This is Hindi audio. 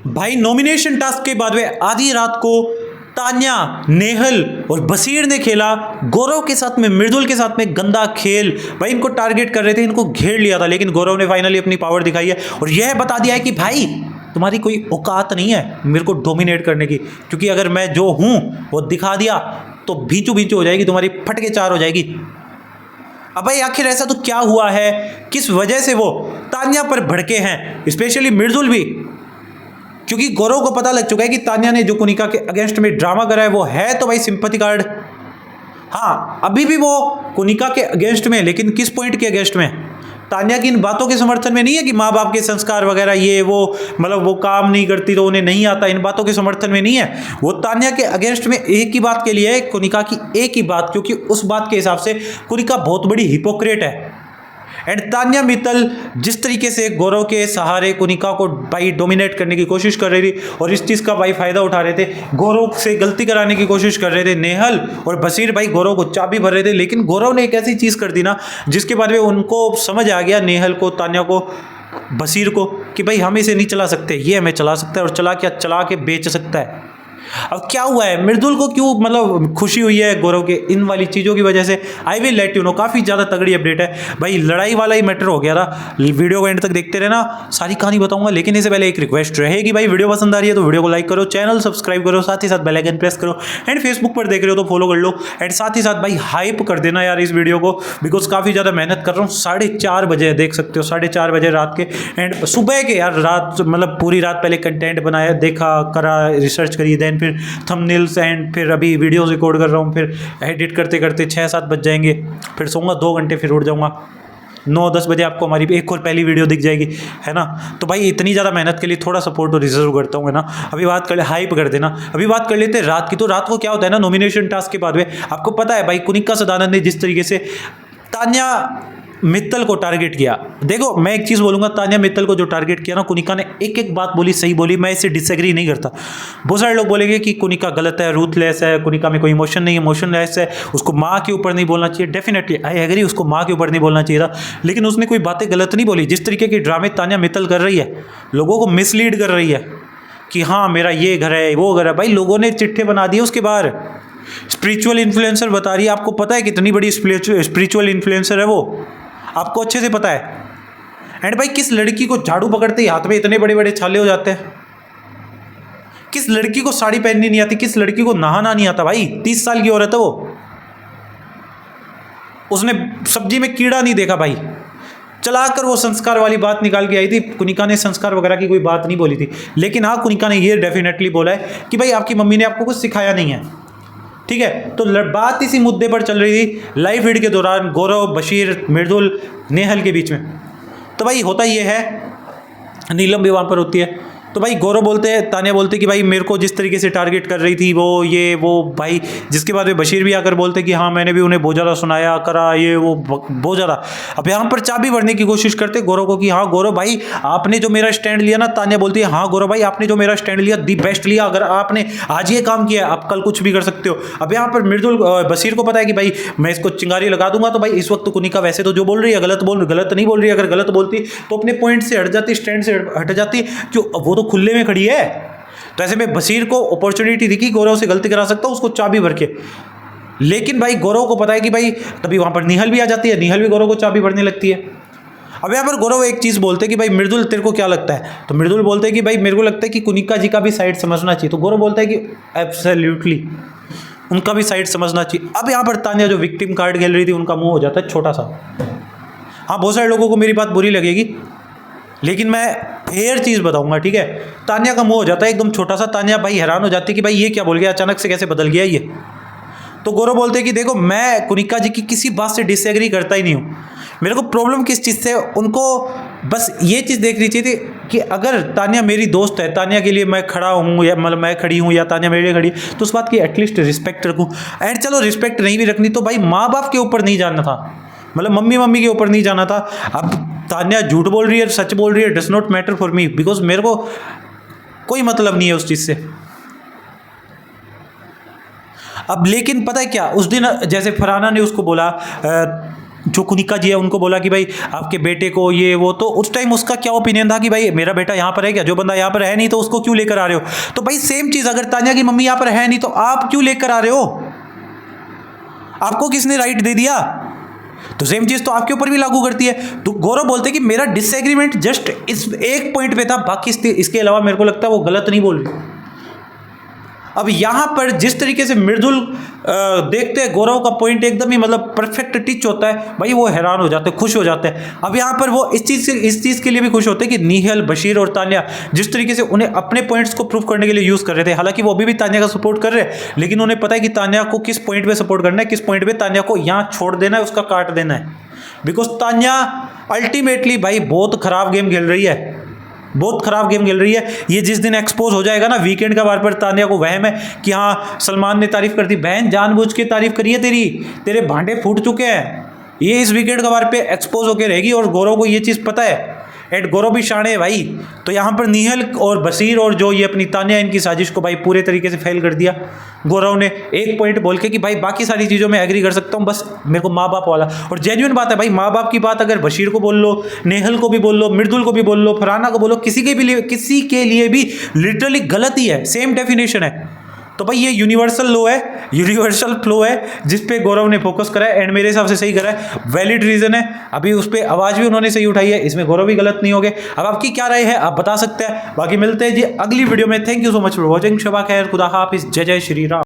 भाई नॉमिनेशन टास्क के बाद में आधी रात को तान्या, नेहल और बशीर ने खेला गौरव के साथ में, मृदुल के साथ में गंदा खेल। भाई इनको टारगेट कर रहे थे, इनको घेर लिया था, लेकिन गौरव ने फाइनली अपनी पावर दिखाई है और यह बता दिया है कि भाई तुम्हारी कोई औकात नहीं है मेरे को डोमिनेट करने की, क्योंकि अगर मैं जो हूं वो दिखा दिया तो भींचू भींचू हो जाएगी, तुम्हारी फटके चार हो जाएगी। अब भाई आखिर ऐसा तो क्या हुआ है, किस वजह से वो तान्या पर भड़के हैं, स्पेशली मृदुल भी, क्योंकि गौरव को पता लग चुका है कि तान्या ने जो कुनिका के अगेंस्ट में ड्रामा करा है वो है तो भाई सिंपैथी कार्ड। हाँ अभी भी वो कुनिका के अगेंस्ट में, लेकिन किस पॉइंट के अगेंस्ट में? तान्या की इन बातों के समर्थन में नहीं है कि माँ बाप के संस्कार वगैरह ये वो, मतलब वो काम नहीं करती तो उन्हें नहीं आता, इन बातों के समर्थन में नहीं है। वो तान्या के अगेंस्ट में एक ही बात के लिए है, कुनिका की एक ही बात, क्योंकि उस बात के हिसाब से कुनिका बहुत बड़ी हिपोक्रेट है। एंड तान्या मित्तल जिस तरीके से गौरव के सहारे कुनिका को भाई डोमिनेट करने की कोशिश कर रही थी और इस चीज़ का भाई फायदा उठा रहे थे, गौरव से गलती कराने की कोशिश कर रहे थे, नेहल और बशीर भाई गौरव को चाबी भर रहे थे, लेकिन गौरव ने एक ऐसी चीज़ कर दी ना जिसके बाद में उनको समझ आ गया, नेहल को, तान्या को, बशीर को, कि भाई हम इसे नहीं चला सकते, ये हमें चला सकता है और चला क्या, चला के बेच सकता है। अब क्या हुआ है, मृदुल को क्यों मतलब खुशी हुई है गौरव के इन वाली चीज़ों की वजह से, I will let you know. काफ़ी ज़्यादा तगड़ी अपडेट है भाई, लड़ाई वाला ही मैटर हो गया था। वीडियो को एंड तक देखते रहना, सारी कहानी बताऊंगा, लेकिन इससे पहले एक रिक्वेस्ट रहेगी भाई, वीडियो पसंद आ रही है तो वीडियो को लाइक करो, चैनल सब्सक्राइब करो, साथ ही साथ बेल आइकन प्रेस करो, एंड फेसबुक पर देख रहे हो तो फॉलो कर लो, एंड साथ ही साथ भाई हाइप कर देना यार इस वीडियो को, बिकॉज काफ़ी ज़्यादा मेहनत कर रहा हूँ। 4:30 बजे देख सकते हो, 4:30 बजे रात के, एंड सुबह के यार, रात मतलब पूरी रात पहले कंटेंट बनाया, देखा, करा, रिसर्च करी, देन फिर थंबनेल्स, एंड फिर अभी वीडियोस रिकॉर्ड कर रहा हूँ, फिर एडिट करते करते 6-7 बज जाएंगे, फिर सोऊंगा 2 घंटे, फिर उठ जाऊंगा 9-10 बजे, आपको हमारी एक और पहली वीडियो दिख जाएगी, है ना। तो भाई इतनी ज़्यादा मेहनत के लिए थोड़ा सपोर्ट और रिजर्व करता हूँ, है ना। अभी बात कर ले, हाइप कर देना, अभी बात कर लेते हैं रात की। तो रात को क्या होता है ना, नॉमिनेशन टास्क के बाद में आपको पता है भाई कुनिका सदानंद ने जिस तरीके से तान्या मित्तल को टारगेट किया, देखो मैं एक चीज़ बोलूँगा, तान्या मित्तल को जो टारगेट किया ना, कुनिका ने एक एक बात बोली, सही बोली, मैं इससे डिसएग्री नहीं करता। बहुत सारे लोग बोलेंगे कि कुनिका गलत है, रूथलेस है, कुनिका में कोई इमोशन नहीं है, इमोशनलेस है, उसको माँ के ऊपर नहीं बोलना चाहिए। डेफिनेटली आई एग्री, उसको माँ के ऊपर नहीं बोलना चाहिए था, लेकिन उसने कोई बातें गलत नहीं बोली। जिस तरीके के ड्रामे तान्या मित्तल कर रही है, लोगों को मिसलीड कर रही है कि हाँ मेरा ये घर है, वो घर है, भाई लोगों ने चिट्ठे बना दिए उसके बाहर। स्पिरिचुअल इन्फ्लुएंसर बता रही है, आपको पता है कितनी बड़ी स्पिरिचुअल इन्फ्लुएंसर है वो, आपको अच्छे से पता है। एंड भाई किस लड़की को झाड़ू पकड़ते ही हाथ में इतने बड़े बड़े छाले हो जाते हैं, किस लड़की को साड़ी पहननी नहीं आती, किस लड़की को नहाना नहीं आता। भाई 30 साल की औरत है वो, उसने सब्जी में कीड़ा नहीं देखा भाई, चलाकर वो संस्कार वाली बात निकाल के आई थी। कुनिका ने संस्कार वगैरह की कोई बात नहीं बोली थी, लेकिन हाँ कुनिका ने ये डेफिनेटली बोला है कि भाई आपकी मम्मी ने आपको कुछ सिखाया नहीं है, ठीक है। तो बात इसी मुद्दे पर चल रही थी लाइव फीड के दौरान गौरव, बशीर, मृदुल, नेहल के बीच में। तो भाई होता ये है, नीलम भी वहाँ पर होती है। तो भाई गौरव बोलते हैं, तान्या बोलते कि भाई मेरे को जिस तरीके से टारगेट कर रही थी वो ये वो भाई, जिसके बाद में बशीर भी आकर बोलते कि हाँ मैंने भी उन्हें बहुत ज़्यादा सुनाया, करा, ये वो बहुत ज़्यादा। अब यहाँ पर चाबी भरने की कोशिश करते गौरव को कि हाँ गौरव भाई आपने जो मेरा स्टैंड लिया ना, तान्या बोलती है हाँ गौरव भाई आपने जो मेरा स्टैंड लिया दी बेस्ट लिया, अगर आपने आज ये काम किया आप कल कुछ भी कर सकते हो। अब यहाँ पर मृदुल बशीर को पता है कि भाई मैं इसको चिंगारी लगा दूंगा, तो भाई इस वक्त कुनिका वैसे तो जो बोल रही है गलत नहीं बोल रही है, अगर गलत बोलती तो अपने पॉइंट से हट जाती, स्टैंड से हट जाती, क्यों, वो तो खुले में खड़ी है। तो ऐसे में बशीर को अपॉर्चुनिटी थी कि गौरव से गलती करा सकता हूं उसको चाबी भर के, लेकिन भाई गौरव को पता है कि भाई तभी वहां पर निहल भी आ जाती है, निहल भी गौरव को चाबी भरने लगती है। अब यहाँ पर गौरव एक चीज बोलते हैं कि भाई मृदुल तेरे को क्या लगता है, तो मृदुल बोलते हैं कि भाई मेरे को लगता है कि कुनिका जी का भी साइड समझना चाहिए। तो गौरव बोलता है कि एब्सोल्युटली उनका भी साइड समझना चाहिए। अब यहाँ पर तान्या जो विक्टिम कार्ड खेल रही थी उनका मुंह हो जाता है छोटा सा। हाँ बहुत सारे लोगों को मेरी बात बुरी लगेगी, लेकिन मैं फेयर चीज़ बताऊंगा, ठीक है। तान्या का मुंह हो जाता है एकदम छोटा सा, तान्या भाई हैरान हो जाती है कि भाई ये क्या बोल गया, अचानक से कैसे बदल गया ये। तो गौरव बोलते हैं कि देखो मैं कुनिका जी की किसी बात से डिसएग्री करता ही नहीं हूँ, मेरे को प्रॉब्लम किस चीज़ से, उनको बस ये चीज़ देख रही थी कि अगर तान्या मेरी दोस्त है, तान्या के लिए मैं खड़ा हूँ या मतलब मैं खड़ी हूँ या तान्या मेरे लिए खड़ी है, तो उस बात की एटलीस्ट रिस्पेक्ट रखूँ। एंड चलो रिस्पेक्ट नहीं भी रखनी तो भाई माँ बाप के ऊपर नहीं जाना था, मतलब मम्मी के ऊपर नहीं जाना था। अब तान्या झूठ बोल रही है, सच बोल रही है, does not matter for me, because मेरे को कोई मतलब नहीं है उस चीज़ से। अब लेकिन पता है क्या, उस दिन जैसे फरहाना ने उसको बोला जो कुनिका जी है उनको बोला कि भाई आपके बेटे को ये वो, तो उस टाइम उसका क्या ओपिनियन था कि भाई मेरा बेटा यहाँ पर है क्या, जो बंदा यहाँ पर है नहीं तो उसको क्यों लेकर आ रहे हो। तो भाई सेम चीज़, अगर तान्या की मम्मी यहाँ पर है नहीं तो आप क्यों लेकर आ रहे हो, आपको किसने राइट दे दिया। तो सेम चीज तो आपके ऊपर भी लागू करती है। तो गौरव बोलते कि मेरा डिसएग्रीमेंट जस्ट इस एक पॉइंट पे था, बाकी इसके अलावा मेरे को लगता है वो गलत नहीं बोल रही। अब यहां पर जिस तरीके से मृदुल देखते हैं गौरव का पॉइंट एकदम ही मतलब परफेक्ट टिच होता है, भाई वो हैरान हो जाते हैं, खुश हो जाते हैं। अब यहां पर वो इस चीज के लिए भी खुश होते हैं कि निहल, बशीर और तान्या जिस तरीके से उन्हें अपने पॉइंट्स को प्रूव करने के लिए यूज कर रहे थे, हालांकि वो अभी भी तान्या का सपोर्ट कर रहे हैं, लेकिन उन्हें पता है कि तान्या को किस पॉइंट पे सपोर्ट करना है, किस पॉइंट पे तान्या को यहां छोड़ देना है, उसका काट देना है। बिकॉज तान्या अल्टीमेटली भाई बहुत खराब गेम खेल रही है, बहुत खराब गेम खेल रही है। ये जिस दिन एक्सपोज हो जाएगा ना, वीकेंड का बार पर तान्या को वहम है कि हाँ सलमान ने तारीफ कर दी, बहन जानबूझ के तारीफ करी है तेरे भांडे फूट चुके हैं। ये इस वीकेंड का बार पे एक्सपोज होकर रहेगी और गौरव को ये चीज़ पता है, एट गौरव भी शाणे है भाई। तो यहाँ पर निहल और बशीर और जो ये अपनी तान्या, इनकी साजिश को भाई पूरे तरीके से फेल कर दिया गौरव ने, एक पॉइंट बोल के कि भाई बाकी सारी चीज़ों में एग्री कर सकता हूँ, बस मेरे को माँ बाप वाला। और जेन्युइन बात है भाई, माँ बाप की बात अगर बशीर को बोल लो, नेहल को भी बोल लो, मृदुल को भी बोल लो, फरहाना को बोलो, किसी के लिए भी लिटरली गलत ही है, सेम डेफिनेशन है। तो भाई ये यूनिवर्सल लो है, यूनिवर्सल फ्लो है जिस पे गौरव ने फोकस करा है एंड मेरे हिसाब से सही करा है, वैलिड रीजन है। अभी उस पर आवाज़ भी उन्होंने सही उठाई है, इसमें गौरव भी गलत नहीं हो गए। अब आपकी क्या राय है आप बता सकते हैं। बाकी मिलते हैं जी अगली वीडियो में। Thank you so much for watching. शबा खैर, खुदा हाफिज़, जय जय श्री राम।